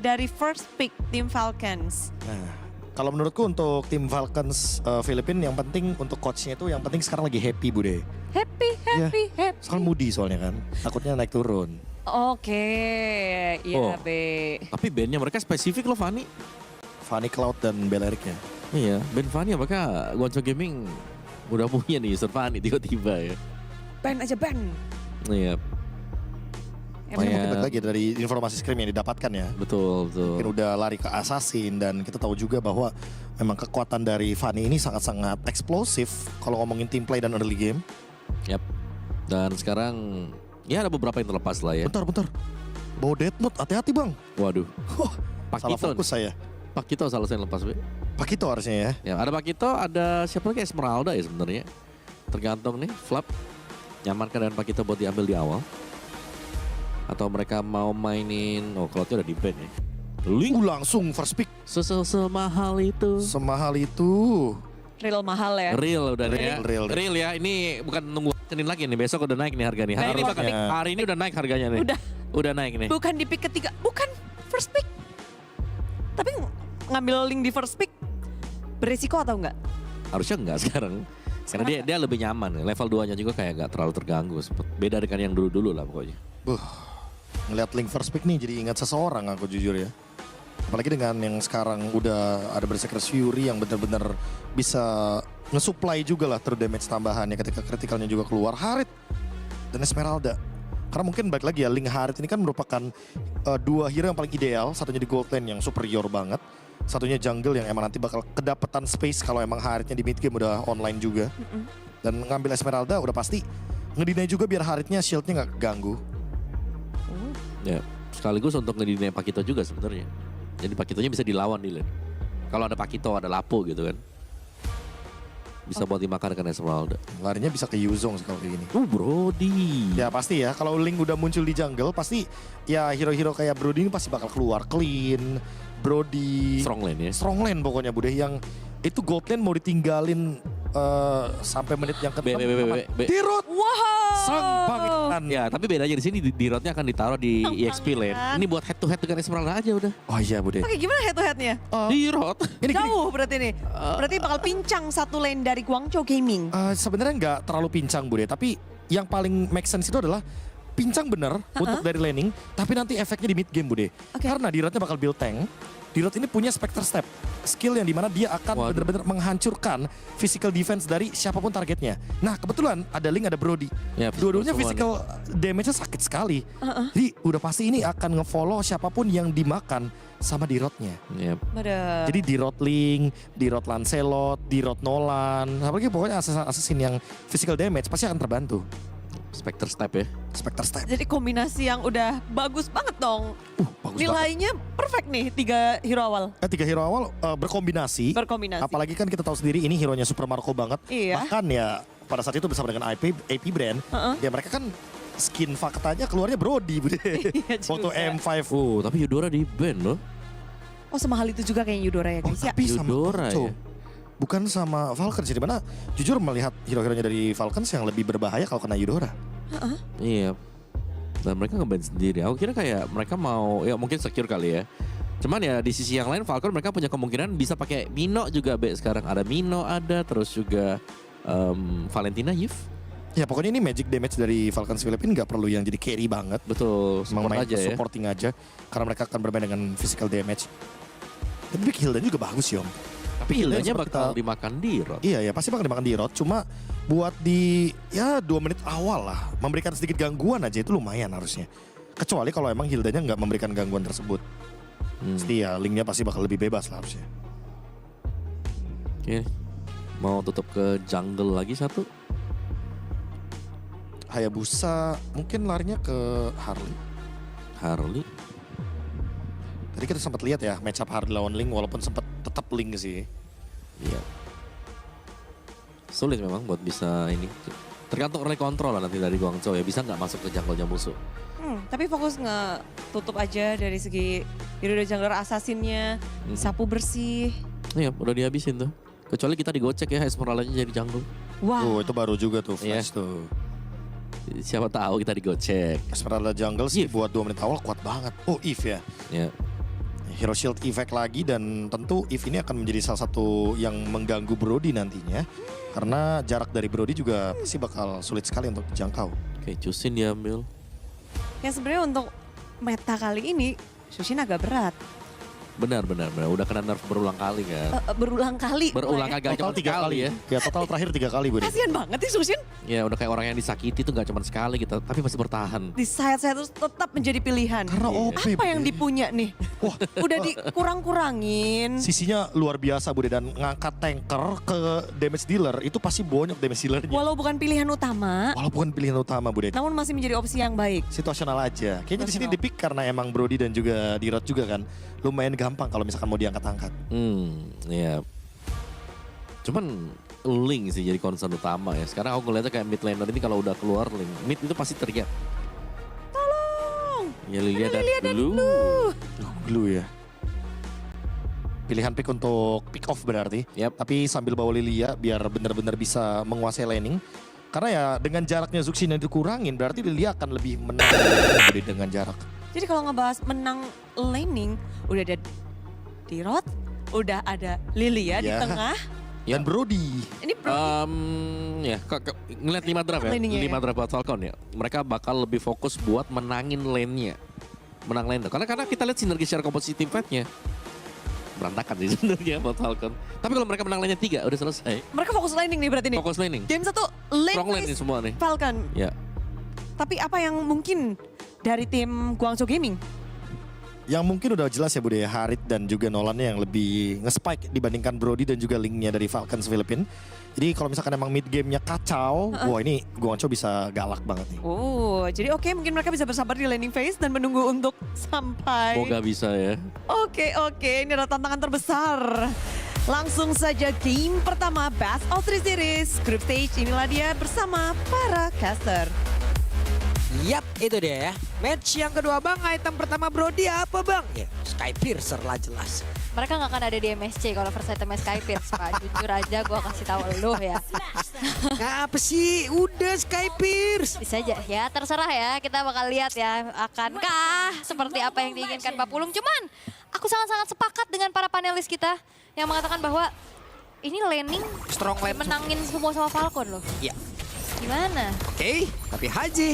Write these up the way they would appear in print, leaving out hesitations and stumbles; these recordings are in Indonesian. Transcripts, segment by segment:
dari first pick tim Falcons? Nah, kalau menurutku untuk tim Falcons Filipina yang penting untuk coachnya itu yang penting sekarang lagi happy Bude. Happy. Sekarang moody soalnya kan, takutnya naik turun. Oke, iya Oh. Be. Tapi bandnya mereka spesifik loh Fanny. Fanny Cloud dan Bel Eric ya. Iya, band Fanny apakah Guangzhou Gaming udah punya nih user Fanny tiba-tiba ya. Ban aja ban. Iya, Makanya mungkin Kayak- balik lagi dari informasi scrim yang didapatkan ya. betul. Mungkin udah lari ke Assassin dan kita tahu juga bahwa memang kekuatan dari Fanny ini sangat-sangat eksplosif kalau ngomongin team play dan early game. Yap. Dan sekarang ya ada beberapa yang terlepas lah ya. Bentar. Bawa Death Note, hati-hati bang. Waduh. Salah Pakito. fokus saya. Pakito salah saya lepas, Be. Pakito harusnya ya. Ya, ada Pakito, ada siapa lagi Esmeralda ya sebenarnya. Tergantung nih, Flap nyamankan dengan Pakito buat diambil di awal. Atau mereka mau mainin, kalau itu udah di ban ya. Link Langsung first pick semahal itu. semahal itu. Real mahal ya. Real udah nih ya. Real. Real ya, ini bukan nunggu Senin lagi nih, besok udah naik nih harga nih. Hari ini bahkan Harusnya. hari ini udah naik harganya nih. Udah naik nih. Bukan di pick ketiga, bukan first pick. Tapi ngambil link di first pick beresiko atau enggak? Harusnya enggak sekarang. Karena dia lebih nyaman. Level 2-nya juga kayak enggak terlalu terganggu. Beda dengan yang dulu-dulu lah pokoknya. Ngeliat link first pick nih jadi ingat seseorang aku jujur ya. Apalagi dengan yang sekarang udah ada Berserker's Fury yang benar-benar bisa nge-supply juga lah true damage tambahannya ketika kritikalnya juga keluar. Harit dan Esmeralda. Karena mungkin balik lagi ya, Link Harit ini kan merupakan dua hero yang paling ideal. Satunya di gold lane yang superior banget. Satunya jungle yang emang nanti bakal kedapetan space kalau emang Haritnya di mid game udah online juga. Dan ngambil Esmeralda udah pasti ngedinai juga biar Haritnya shieldnya nggak keganggu. Ya, sekaligus untuk ngedinai Pakito juga sebenarnya. Jadi Pakitonya bisa dilawan di lane. Kalau ada Pakito, ada Lapo gitu kan. Bisa buat dimakan kan Esmeralda. Larinya bisa ke Yuzong sih kalau kayak gini. Brody. Ya pasti ya, kalau Link udah muncul di jungle pasti ya hero-hero kayak Brody ini pasti bakal keluar clean. Brody Strong lane ya. strong lane pokoknya Bude, yang itu gold lane mau ditinggalin sampai menit yang ke-6. Dirot Wow. sang pangeran. Ya, tapi bedanya di sini di rotnya akan ditaruh di EXP lane. Ini buat head to head dengan Esmeralda aja udah. Oh iya Bude. Oke, gimana head to headnya? Di rot. Ini gini, Jauh berarti nih. Berarti bakal pincang satu lane dari Guangzhou Gaming. sebenarnya nggak terlalu pincang Bude, tapi yang paling make sense itu adalah pincang bener untuk dari laning, tapi nanti efeknya di mid game Bude. Oke. Karena Dirotnya bakal build tank. Dirot ini punya Spectre Step, skill yang dimana dia akan benar-benar menghancurkan physical defense dari siapapun targetnya. Nah kebetulan ada Link, ada Brody. Ya, Dua-duanya physical physical damage-nya sakit sekali. Jadi udah pasti ini akan nge-follow siapapun yang dimakan sama Dirotnya. Yep. Bener. Jadi Dirot Link, Dirot Lancelot, Dirot Nolan, apalagi pokoknya assassin yang physical damage pasti akan terbantu. Spectre step ya. Spectre Step. Jadi kombinasi yang udah bagus banget dong. Bagus banget. Nilainya perfect nih 3 hero awal. Tiga hero awal berkombinasi. Berkombinasi. Apalagi kan kita tahu sendiri ini hero-nya Super Marco banget. Iya. Bahkan ya pada saat itu bersama dengan AP brand, ya mereka kan skin faktanya keluarnya Brody Bude. Iya Waktu juga. M5. Tapi Eudora di ban loh. Oh semahal itu juga kayaknya Eudora ya guys ya. Tapi sama Eudora Guangzhou. ya. Bukan sama Falcons sih, dimana jujur melihat hero-heronya dari Falcons yang lebih berbahaya kalau kena Eudora. Iya. Dan mereka nge-ban sendiri. Aku kira kayak mereka mau, ya mungkin secure kali ya. Cuman ya di sisi yang lain Falcon mereka punya kemungkinan bisa pakai Mino juga Be. Sekarang ada Mino ada, terus juga Valentina Yves. Ya pokoknya ini magic damage dari Falcons Filipina nggak perlu yang jadi carry banget. Betul, Memang support main aja ya. supporting aja. Karena mereka akan bermain dengan physical damage. Tapi Big Hilda juga bagus Yom. Tapi Hilda Hildanya seperti bakal kita- dimakan di rot. Iya ya pasti bakal dimakan di rot. Cuma buat di ya 2 menit awal lah memberikan sedikit gangguan aja itu lumayan harusnya. Kecuali kalau emang Hildanya nggak memberikan gangguan tersebut. Pasti ya linknya pasti bakal lebih bebas lah harusnya. Oke. Mau tutup ke jungle lagi satu. Hayabusa mungkin larinya ke Harley. Harley. Tadi kita sempat lihat ya match up Harley lawan Link walaupun sempat tetap Link sih. Iya. Sulit memang buat bisa ini. Tergantung early control lah nanti dari Guangzhou ya. Bisa nggak masuk ke jungle-nya musuh. Tapi fokus nge-tutup aja dari segi hero jungler assassinnya, sapu bersih. Iya, udah dihabisin tuh. Kecuali kita digocek ya Esmeralda-nya jadi jungle. Wah. Oh itu baru juga tuh Iya. flash tuh. Siapa tahu kita digocek. Esmeralda jungle sih buat 2 menit awal kuat banget. Oh Eve ya. Ya. Hero Shield effect lagi dan tentu Eve ini akan menjadi salah satu yang mengganggu Brody nantinya. Karena jarak dari Brody juga pasti bakal sulit sekali untuk dijangkau. Oke, Chusin diambil. Ya sebenarnya untuk meta kali ini Xuxin agak berat. Benar. Udah kena nerf berulang kali kan. Berulang kali. Berulang kali, gak Total cuma 3 sekali kali ya. Ya total terakhir 3 kali Bude. Kasian banget nih Xuxin. Ya udah kayak orang yang disakiti tuh gak cuma sekali gitu, tapi masih bertahan. Di sayap-sayap terus tetap menjadi pilihan. Karena OP. Apa yang dipunya nih? Wah, Udah dikurang-kurangin. sisinya luar biasa Bude dan ngangkat tanker ke damage dealer itu pasti banyak damage dealernya. Walau bukan pilihan utama, Walaupun pilihan utama Bude. namun masih menjadi opsi yang baik. Situasional aja. Kayaknya di sini Situasional. dipick karena emang Brody dan juga Dirot juga kan. Lumayan gampang kalau misalkan mau diangkat-angkat. Ya. Cuman Ling sih jadi concern utama ya. Sekarang aku ngeliatnya kayak mid laner ini kalau udah keluar Ling, mid itu pasti teriak. Tolong. Ya Lilia dan Blue. Glue ya. Pilihan pick untuk pick off berarti. Yap. Tapi sambil bawa Lilia biar benar-benar bisa menguasai laning. Karena ya dengan jaraknya Zuxin yang dikurangin berarti Lilia akan lebih menang dengan jarak. Jadi kalau ngebahas menang laning, udah ada Dirot, udah ada Lilia di Ya. tengah. Dan Brody. Ini Ya, ngeliat 5 draft ya, Laningnya 5 draft buat Falcon ya. Mereka bakal lebih fokus buat menangin lane-nya. Menang lane. Karena kita lihat sinergi secara komposisi tim fight-nya. Berantakan sih sebenarnya buat Falcon. Tapi kalau mereka menang lane-nya 3 udah selesai. mereka fokus laning nih berarti nih. Fokus laning. Game 1 lane Strong lane base nih semua nih. Falcon. Ya. Tapi apa yang mungkin dari tim Guangzhou Gaming? Yang mungkin udah jelas ya Bude, Harit dan juga Nolannya yang lebih nge-spike dibandingkan Brody dan juga linknya dari Falcons Philippines. Jadi kalau misalkan emang mid game-nya kacau, wah ini Guangzhou bisa galak banget nih. Oh, jadi oke mungkin mereka bisa bersabar di landing phase dan menunggu untuk sampai. Moga bisa ya. Oke, ini adalah tantangan terbesar. Langsung saja game pertama Best of 3 Series. Group stage inilah dia bersama para caster. Yap, itu dia ya. Match yang kedua bang, item pertama Brody apa bang? Ya, Sky Piercer lah jelas. Mereka nggak akan ada di MSC kalau first itemnya Sky Pierce, Pak. Jujur aja gue kasih tahu lo ya. Ngapa sih? Udah Sky Pierce. Bisa aja ya, terserah ya. Kita bakal lihat ya, akankah seperti apa yang diinginkan Pak Pulung. Cuman aku sangat-sangat sepakat dengan para panelis kita yang mengatakan bahwa ini laning Strong lane. menangin semua sama Falcon loh. Iya. Gimana? Oke, tapi Haji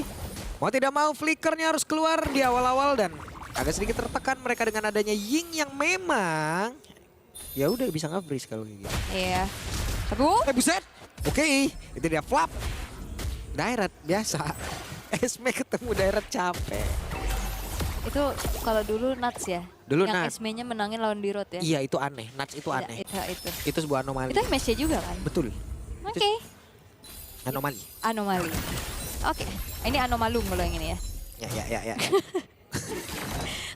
mau tidak mau flickernya harus keluar di awal-awal dan agak sedikit tertekan mereka dengan adanya Ying yang memang ya udah bisa nge-freeze kalau kayak gitu. Iya. Tapi Buset. Oke, itu dia flap. Direct biasa. Esme ketemu direct capek. itu kalau dulu Nuts ya. Dulu yang Nuts. SME-nya menangin lawan Dirot ya. Iya itu aneh, Nuts itu aneh. Itu. Itu sebuah anomali. Itu MSC juga kan? Betul, Oke. anomali. Anomali. Oke. Ini anomalum kalau yang ini ya. Ya.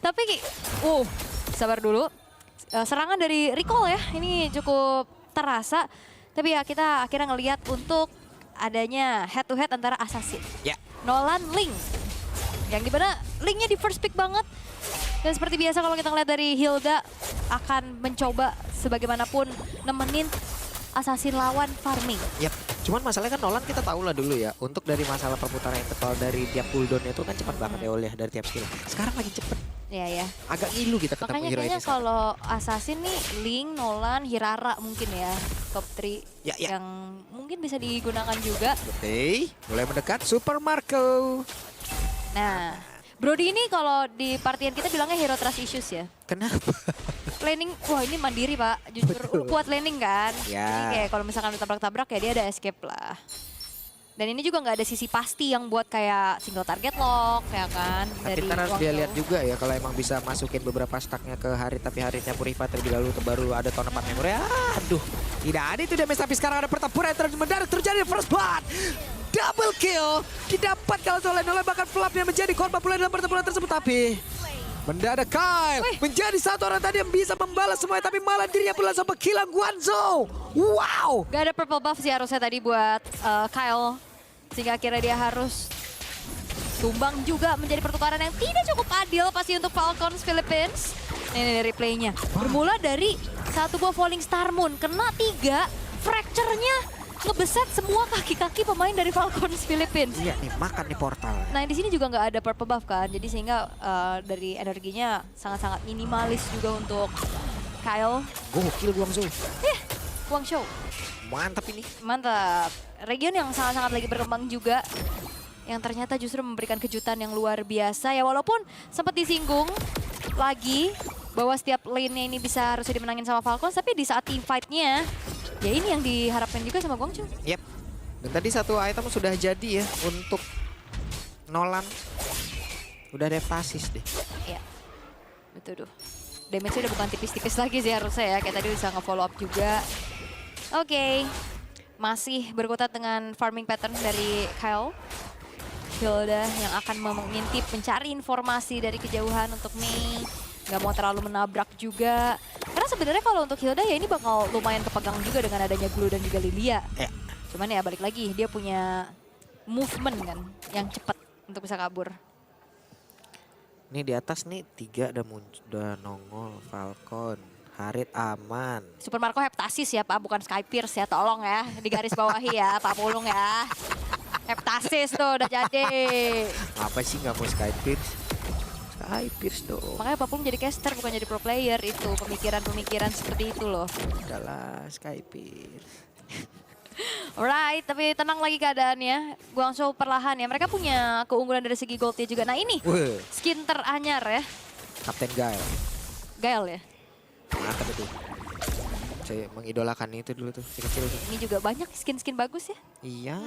Tapi, sabar dulu. Serangan dari Recall ya, ini cukup terasa. Tapi ya kita akhirnya ngelihat untuk adanya head to head antara Assassin. Ya. Nolan Ling. Yang dimana Lingnya di first pick banget. Dan seperti biasa kalau kita ngeliat dari Hilda akan mencoba sebagaimanapun nemenin Assassin lawan farming. Yap. Cuman masalahnya kan Nolan kita tahu lah dulu ya. Untuk dari masalah perputaran yang total dari tiap cooldown itu kan cepat banget ya Ol ya dari tiap skill. Sekarang lagi cepet. Iya ya. Agak ngilu kita ketemu Makanya hero kayaknya ini. sekarang. kalau Assassin nih Ling, Nolan, Hirara mungkin ya. Top 3 Ya. yang mungkin bisa digunakan juga. Oke, mulai mendekat Super Marco. Nah, Brody ini kalau di partian kita bilangnya hero trust issues ya. Kenapa? Laning, wah ini mandiri pak, jujur Betul. kuat laning kan. Ya. Jadi kayak kalau misalkan ditabrak-tabrak ya dia ada escape lah. Dan ini juga nggak ada sisi pasti yang buat kayak single target lock ya kan. Tapi ntar harus dia lihat juga ya kalau emang bisa masukin beberapa stacknya ke Harit tapi Haritnya Purified terlebih dahulu baru ada tahun 4 memori. Aduh, tidak ada itu damage tapi sekarang ada pertempuran yang terus mendadak terjadi first blood. Double kill didapat kalau oleh Nolan bahkan flap yang menjadi korban pula dalam pertempuran tersebut tapi mendadak Kyle menjadi satu orang tadi yang bisa membalas semuanya tapi malah dirinya pula sampai kill Guangzhou. Wow. Gak ada purple buff sih harusnya tadi buat Kyle. Sehingga akhirnya dia harus tumbang juga menjadi pertukaran yang tidak cukup adil pasti untuk Falcons Philippines. Ini dari replaynya. Bermula dari satu buah Falling Star Moon. Kena 3, fracture-nya ngebeset semua kaki-kaki pemain dari Falcons Philippines. Iya nih, makan nih portal. Nah di sini juga nggak ada purple buff kan, jadi sehingga dari energinya sangat-sangat minimalis juga untuk Kyle. Gokil Guangzhou. Guangzhou, Mantap ini. mantap. Region yang sangat-sangat lagi berkembang juga, yang ternyata justru memberikan kejutan yang luar biasa ya, walaupun sempat disinggung lagi bahwa setiap lane-nya ini bisa harusnya dimenangin sama Falcons, tapi di saat team fight-nya ya ini yang diharapkan juga sama Guangzhou. Yep. Dan tadi satu item sudah jadi ya untuk Nolan. Udah ada fasis deh. Iya, betul tuh. Damage-nya udah bukan tipis-tipis lagi sih harusnya ya, kayak tadi bisa nge-follow up juga. Oke, masih berkutat dengan farming pattern dari Kyle. Hilda yang akan mengintip, mencari informasi dari kejauhan untuk Mei. Gak mau terlalu menabrak juga. Karena sebenarnya kalau untuk Hilda ya ini bakal lumayan kepegang juga dengan adanya Glue dan juga Lilia. Cuman ya balik lagi, dia punya movement kan yang cepat untuk bisa kabur. Nih di atas nih 3 udah nongol. Falcon, Harit aman. Super Marco Heptasis ya Pak, bukan Sky Pierce ya, tolong ya. Di garis bawahi ya Pak Pulung ya. Heptasis tuh udah jadi. Apa sih nggak mau Sky Pierce? Sky Pierce dong. Makanya Pak Pulung jadi caster bukan jadi pro player, itu pemikiran-pemikiran seperti itu loh. Udahlah Sky Pierce. Alright, tapi tenang lagi keadaannya. Guangzhou perlahan ya, mereka punya keunggulan dari segi goldnya juga. Nah ini, Wah, skin teranyar ya. Kapten Gael. Gael ya. Mantap itu. Saya mengidolakan itu dulu tuh, kecil tuh. Ini juga banyak skin-skin bagus ya. Iya.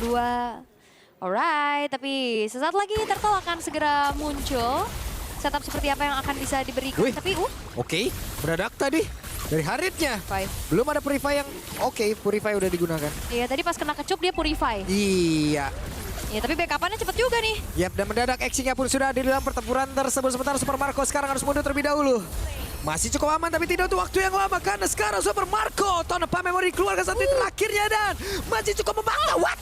Dua. Alright, tapi sesaat lagi Turtle akan segera muncul. Setup seperti apa yang akan bisa diberikan. Wih. Tapi Oke, mendadak tadi dari Haritnya. Purify. Belum ada Purify yang Purify udah digunakan. Iya, tadi pas kena kecup dia Purify. Iya. Ya, tapi backup-nya cepet juga nih. Yap, dan mendadak actionnya pun sudah ada di dalam pertempuran tersebut. Sementara Super Marco sekarang harus mundur terlebih dahulu. Masih cukup aman tapi tidak untuk waktu yang lama karena sekarang Super Marco Tonpa Memory keluarkan satu terakhirnya dan masih cukup memaksa. What?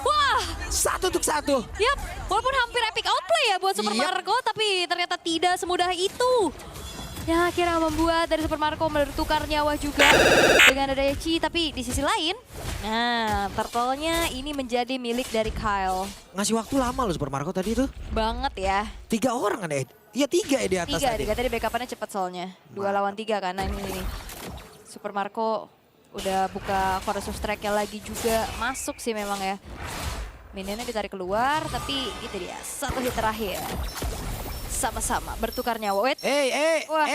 Wah, 1 untuk 1. yap. Walaupun hampir epic outplay ya buat Super Yap. Marco, tapi ternyata tidak semudah itu. Ya, akhirnya membuat dari Super Marco bertukar nyawa juga dengan adanya Chi. Tapi di sisi lain, nah, turtle-nya ini menjadi milik dari Kyle. Ngasih waktu lama loh Super Marco tadi tuh. Banget ya. 3 orang kan ya? Iya 3 ya di atas tadi. Tiga tadi backup-nya cepet soalnya. 2 lawan 3 kan. Nah ini. Super Marco udah buka Chorus of Strike-nya lagi juga. Masuk sih memang ya. Minionnya ditarik keluar, tapi itu dia. Satu hit terakhir. Sama-sama bertukar nyawa. Wait. Wah,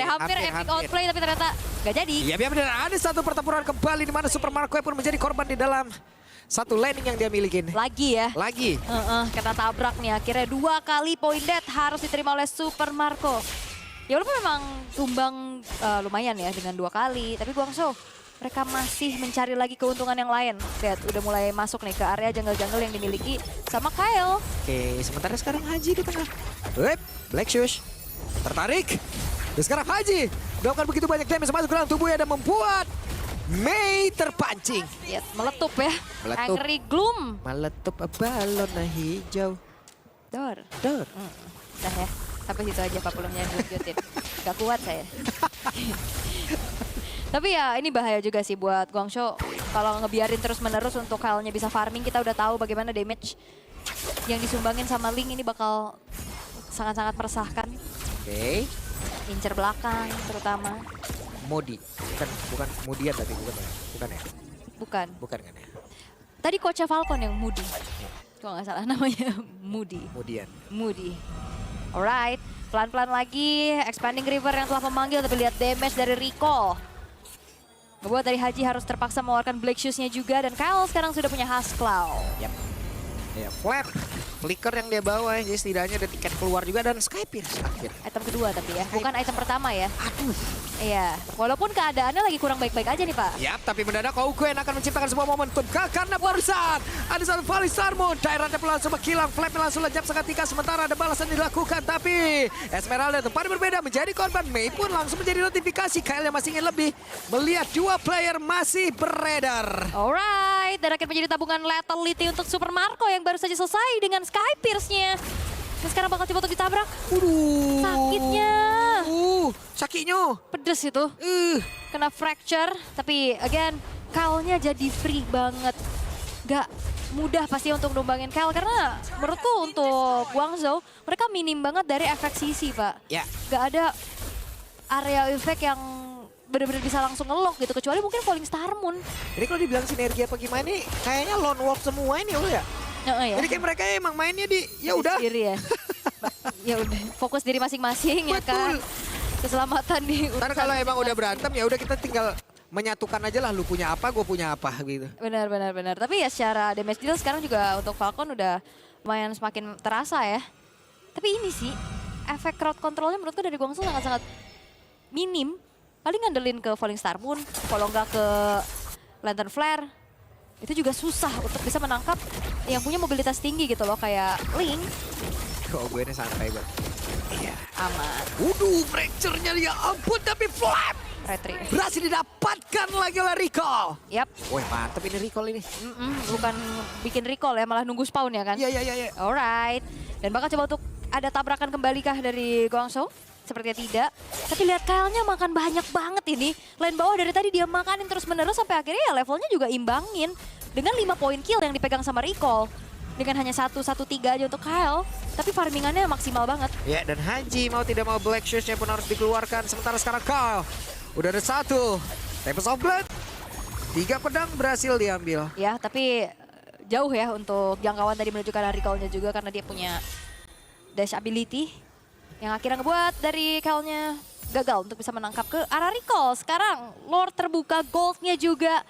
hampir epic outplay tapi ternyata gak jadi. Iya, benar. Ada satu pertempuran kembali di mana Super Marco pun menjadi korban di dalam satu landing yang dia milikin. Lagi ya. Lagi. Kena tabrak nih akhirnya 2 kali point death harus diterima oleh Super Marco. Ya walaupun memang tumbang lumayan ya dengan 2 kali. Tapi Guangzhou mereka masih mencari lagi keuntungan yang lain. Lihat udah mulai masuk nih ke area jungle-jungle yang dimiliki sama Kyle. Oke, sementara sekarang Haji di tengah. Wep, Black Shoes tertarik. Dan sekarang Haji melakukan begitu banyak damage masuk ke dalam tubuhnya dan membuat Mei terpancing. Yes, meletup ya. Meletup. Angry Gloom. Meletup balon hijau. Dor. Dor. Udah ya, sampai situ aja Pak Pulungnya lanjutin. Gak kuat saya. Tapi ya ini bahaya juga sih buat Guangzhou. Kalau ngebiarin terus-menerus untuk Kyle-nya bisa farming, kita udah tahu bagaimana damage yang disumbangin sama Ling ini bakal sangat-sangat meresahkan. Oke. Incer belakang terutama. Modi. Bukan kemudian tapi bukan ya. Bukan ya? Bukan. Bukan kan ya? Tadi coachnya Falcon yang Moody. Kalau nggak salah namanya Moody. Kemudian. Moody. Alright, pelan-pelan lagi. Expanding River yang telah memanggil, tapi lihat damage dari Recall. Membuat dari Haji harus terpaksa mengeluarkan Black Shoes-nya juga. Dan Kyle sekarang sudah punya Husk Claw. Yap. Ya, flap. Flicker yang dia bawa ya, jadi setidaknya ada tiket keluar juga dan Sky Pierce akhir. Item kedua tapi ya, bukan item pertama ya. Aduh. Iya, walaupun keadaannya lagi kurang baik-baik aja nih Pak. Yap, tapi mendadak Ouguen akan menciptakan sebuah momentum karena barusan ada satu volley Starmon, daerahnya langsung menghilang, flapnya langsung lejap seketika sementara ada balasan dilakukan tapi Esmeralda tempat berbeda menjadi korban. Mei pun langsung menjadi notifikasi, Kyle yang masih ingin lebih melihat 2 player masih beredar. Alright, dan akan menjadi tabungan lethality untuk Super Marco yang baru saja selesai dengan Sky Pierce-nya. Dan sekarang bakal coba untuk ditabrak. Waduh. Sakitnya. Sakitnya. Pedes itu. Kena fracture, tapi again Kyle-nya jadi free banget. Gak mudah pasti untuk numbangin Kyle karena menurutku untuk Guangzhou mereka minim banget dari efek sisi, Pak. Ya. Gak ada area efek yang benar-benar bisa langsung ngelok gitu kecuali mungkin Falling Star Moon. Jadi kalau dibilang sinergi apa gimana nih, kayaknya lone wolf semua ini ya. Ya. Jadi kayak mereka emang mainnya di ya udah. Sendiri ya. Ya udah fokus diri masing-masing ya kan. Keselamatan di Ntar kalau emang udah berantem ya udah kita tinggal menyatukan aja lah, lu punya apa, gue punya apa gitu. Benar. Tapi ya secara damage deal sekarang juga untuk Falcon udah lumayan semakin terasa ya. Tapi ini sih efek crowd controlnya menurutku dari Guangzhou sangat-sangat minim. Paling ngandelin ke Falling Star Moon, kalau nggak ke Lantern Flare. Itu juga susah untuk bisa menangkap yang punya mobilitas tinggi gitu loh kayak Ling. Kok gue ini santai banget. Iya. Aman. Waduh, fracture-nya ya ampun, tapi flap. Retri. Berhasil didapatkan lagi oleh Recall. Yap. Wih, mantep ini Recall ini. Bukan bikin recall ya, malah nunggu spawn ya kan? Iya. Alright. Dan bakal coba untuk ada tabrakan kembali kah dari Guangzhou? Sepertinya tidak. Tapi lihat Kyle-nya makan banyak banget ini. Lane bawah dari tadi dia makanin terus-menerus sampai akhirnya ya levelnya juga imbangin. Dengan 5 poin kill yang dipegang sama Recall. Dengan hanya 1-1-3 aja untuk Kyle. Tapi farmingannya maksimal banget. Ya, dan Hanji mau tidak mau Black Shoes-nya pun harus dikeluarkan. Sementara sekarang Kyle udah ada 1. Tempest of Blood. 3 pedang berhasil diambil. Ya, tapi jauh ya untuk jangkauan tadi menuju ke arah Recall-nya juga karena dia punya dash ability. Yang akhirnya ngebuat dari Kyle-nya gagal untuk bisa menangkap ke arah Recall. Sekarang Lord terbuka, gold-nya juga.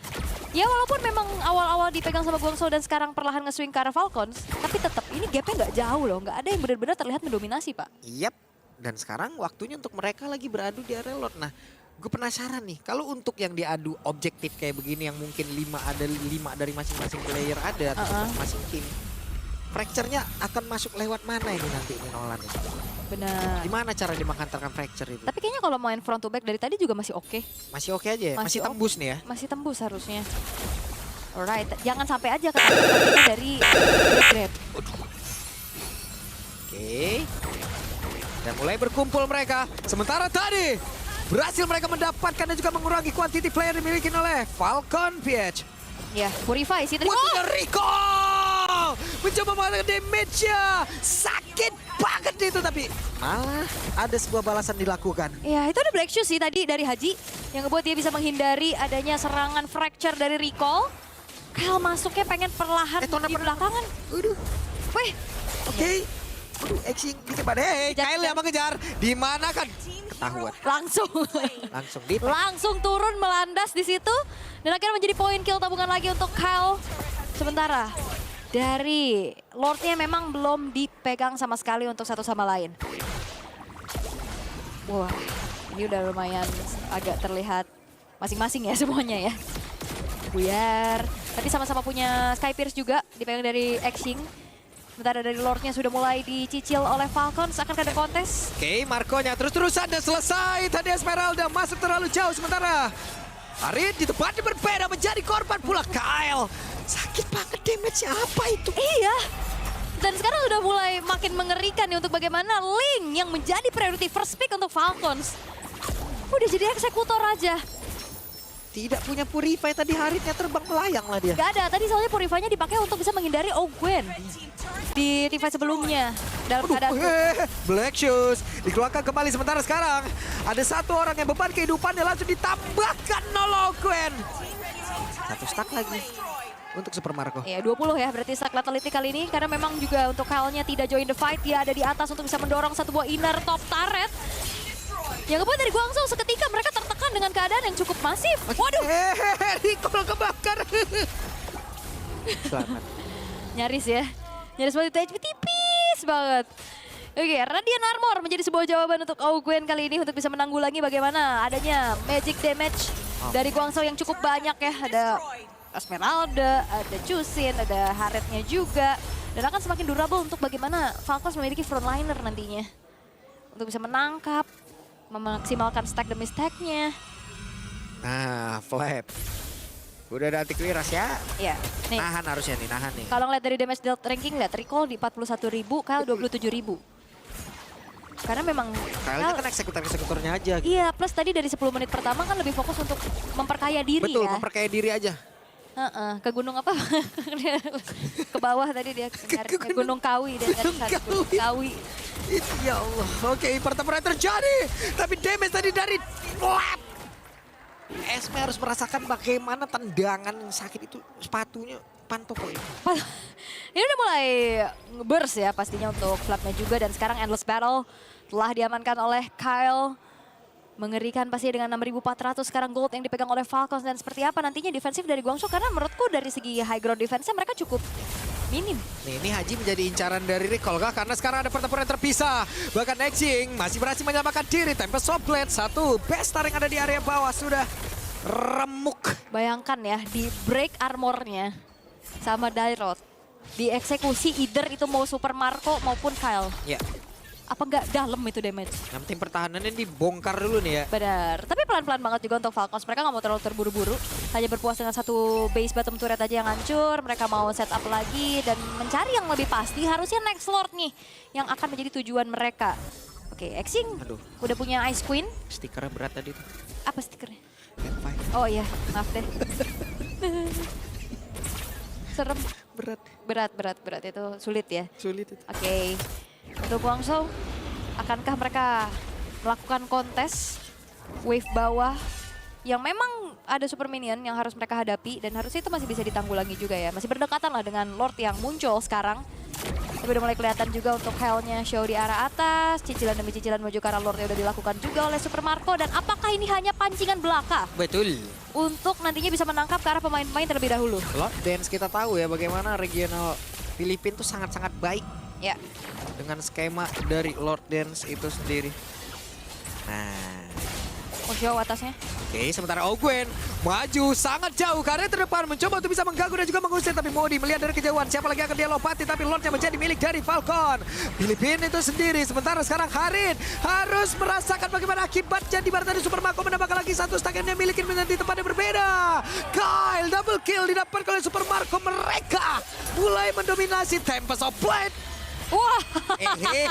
Ya walaupun memang awal-awal dipegang sama Guangzhou dan sekarang perlahan nge-swing ke arah Falcons. Tapi tetap ini gapnya nggak jauh loh. Nggak ada yang benar-benar terlihat mendominasi, Pak. Yap. Dan sekarang waktunya untuk mereka lagi beradu di area Lord. Nah, gue penasaran nih. Kalau untuk yang diadu objektif kayak begini yang mungkin 5 dari masing-masing player ada atau masing-masing tim. Fracture-nya akan masuk lewat mana ini nanti ini Nolan ini? Benar. Gimana cara dia menghantarkan fracture itu? Tapi kayaknya kalau main front to back dari tadi juga masih oke. Masih oke aja ya? Masih Masih tembus nih ya? Masih tembus harusnya. Alright, jangan sampai aja kena dari grab. Oke. Dan mulai berkumpul mereka. Sementara tadi berhasil mereka mendapatkan dan juga mengurangi kuantiti player dimiliki oleh Falcon PH. Ya, Purify sih tadi. Wah, Recall! Mencoba mengatakan damage-nya. Sakit banget itu tapi malah ada sebuah balasan dilakukan. Ya, itu ada Black Shoes sih tadi dari Haji yang ngebuat dia bisa menghindari adanya serangan fracture dari Recall. Kyle masuknya pengen perlahan di belakangan. Waduh. Wih, Oke. Aduh, action gitu pada. Hey, Kejar, Kyle yang mengejar. Di mana kan? Ketahuan. langsung turun melandas di situ dan akhirnya menjadi poin kill tabungan lagi untuk Kyle. Sementara dari Lordnya memang belum dipegang sama sekali untuk satu sama lain. Wah, ini udah lumayan agak terlihat masing-masing ya semuanya ya. Buyar, tapi sama-sama punya Sky Pierce juga dipegang dari Xing. Sementara dari Lordnya sudah mulai dicicil oleh Falcons, akan ada kontes. Oke, Marco-nya terus-terusan dan selesai. Tadi Esmeralda masuk terlalu jauh sementara. Arid di tempat yang berbeda menjadi korban pula Kyle. Sakit banget damage-nya apa itu? Iya. Dan sekarang sudah mulai makin mengerikan nih untuk bagaimana Ling yang menjadi priority first pick untuk Falcons. Udah jadi eksekutor aja. Tidak punya Purify tadi Haridnya terbang melayang lah dia. Gak ada, tadi soalnya Purify-nya dipakai untuk bisa menghindari Ogwen di TV sebelumnya. Dalam keadaan Black Shoes dikeluarkan kembali sementara sekarang. Ada satu orang yang beban kehidupannya langsung ditambahkan Nologwen. Satu stack lagi untuk Super Marco. ya 20 ya berarti stack lethality kali ini. Karena memang juga untuk Kyle-nya tidak join the fight. Dia ada di atas untuk bisa mendorong satu buah inner top turret. Yang ngebuat dari Guangzhou seketika mereka tertekan dengan keadaan yang cukup masif. Waduh. Recall kebakar. Selamat. Nyaris ya. Nyaris banget HP tipis banget. Oke, Radiant Armor menjadi sebuah jawaban untuk Ogwen kali ini untuk bisa menanggulangi bagaimana adanya magic damage dari Guangzhou yang cukup banyak ya. Ada Esmeralda, ada Chusin, ada Haridnya juga. Dan akan semakin durable untuk bagaimana Falcons memiliki frontliner nantinya. Untuk bisa menangkap, memaksimalkan stack demi stacknya. Nah, Flap. Udah ada anti clear ya. Ya, nih. Nahan harusnya nih, nahan nih. Kalau ngeliat dari damage dealt ranking, lihat Recall di 41.000, Kyle 27.000. Karena memang Kayaknya kan eksekutornya aja. iya, plus tadi dari 10 menit pertama kan lebih fokus untuk memperkaya diri Betul, ya. memperkaya diri aja. Ke gunung apa? Ke bawah tadi dia nyari ke Gunung Kawi dia nyari Gunung Kawi. Ya Allah. Oke, pertempuran terjadi. Tapi damage tadi dari Lab. Esme harus merasakan bagaimana tendangan yang sakit itu sepatunya pantoko ini. Ini udah mulai nge-burst ya pastinya untuk Flapnya juga. Dan sekarang Endless Battle telah diamankan oleh Kyle. Mengerikan pasti dengan 6.400 sekarang gold yang dipegang oleh Falcons. Dan seperti apa nantinya defensif dari Guangzhou. Karena menurutku dari segi high ground defense-nya mereka cukup minim. Nih, ini Haji menjadi incaran dari Recall kah? Karena sekarang ada pertempuran terpisah. Bahkan Nexing masih berhasil menyelamatkan diri. Tempest Softblade, satu Bestar yang ada di area bawah sudah remuk. Bayangkan ya, di break armornya sama Dairot. Dieksekusi either itu mau Super Marco maupun Kyle. Ya, Apa nggak dalam itu damage? yang penting pertahanannya dibongkar dulu nih ya. Benar, tapi pelan-pelan banget juga untuk Falcons. Mereka nggak mau terlalu terburu-buru. Hanya berpuas dengan satu base bottom turret aja yang hancur. Mereka mau set up lagi dan mencari yang lebih pasti. Harusnya next lord nih yang akan menjadi tujuan mereka. Oke, Exing Aduh. udah punya Ice Queen. Stikernya berat tadi tuh. Apa stikernya? F5. Oh iya, maaf deh. Serem. Berat itu sulit ya. Sulit itu. Oke, untuk Guangzhou, akankah mereka melakukan kontes wave bawah yang memang ada super minion yang harus mereka hadapi dan harusnya itu masih bisa ditanggulangi juga ya. Masih berdekatan lah dengan Lord yang muncul sekarang. Tapi udah mulai kelihatan juga untuk Hell-nya show di arah atas. Cicilan demi cicilan menuju ke arah Lord udah dilakukan juga oleh Super Marco. Dan apakah ini hanya pancingan belaka Betul. untuk nantinya bisa menangkap ke arah pemain-pemain terlebih dahulu? Lord Dance kita tahu ya bagaimana regional Filipina tuh sangat-sangat baik Ya, dengan skema dari Lord Dance itu sendiri. Nah, mau show atasnya. oke, sementara Ogwen maju sangat jauh karena terdepan mencoba untuk bisa mengganggu dan juga mengusir, tapi Modi melihat dari kejauhan siapa lagi akan dia lopati, tapi Lordnya menjadi milik dari Falcon. Filipina itu sendiri, sementara sekarang Harin harus merasakan bagaimana akibatnya di barat tadi Super Marco menambahkan lagi satu stack yang dia miliki di tempat yang berbeda. Kyle double kill didapatkan oleh Super Marco, mereka mulai mendominasi Tempest of Blade. Wah, Oke.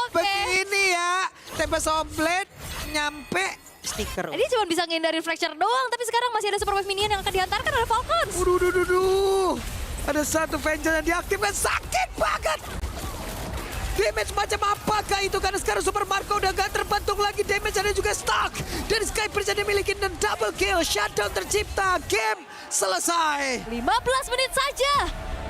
Begini ya, Tempest of Blade nyampe stiker. ini cuma bisa ngindarin fracture doang, tapi sekarang masih ada super wave minion yang akan dihantarkan oleh Falcons. Waduh. Ada satu Vengeance yang diaktifkan, sakit banget. Damage macam apakah itu? Karena sekarang Super Marco udah gak terbantung lagi. Damage ada juga stuck. Dan Sky Prince yang dimiliki dan double kill. Shutdown tercipta. Game selesai. 15 menit saja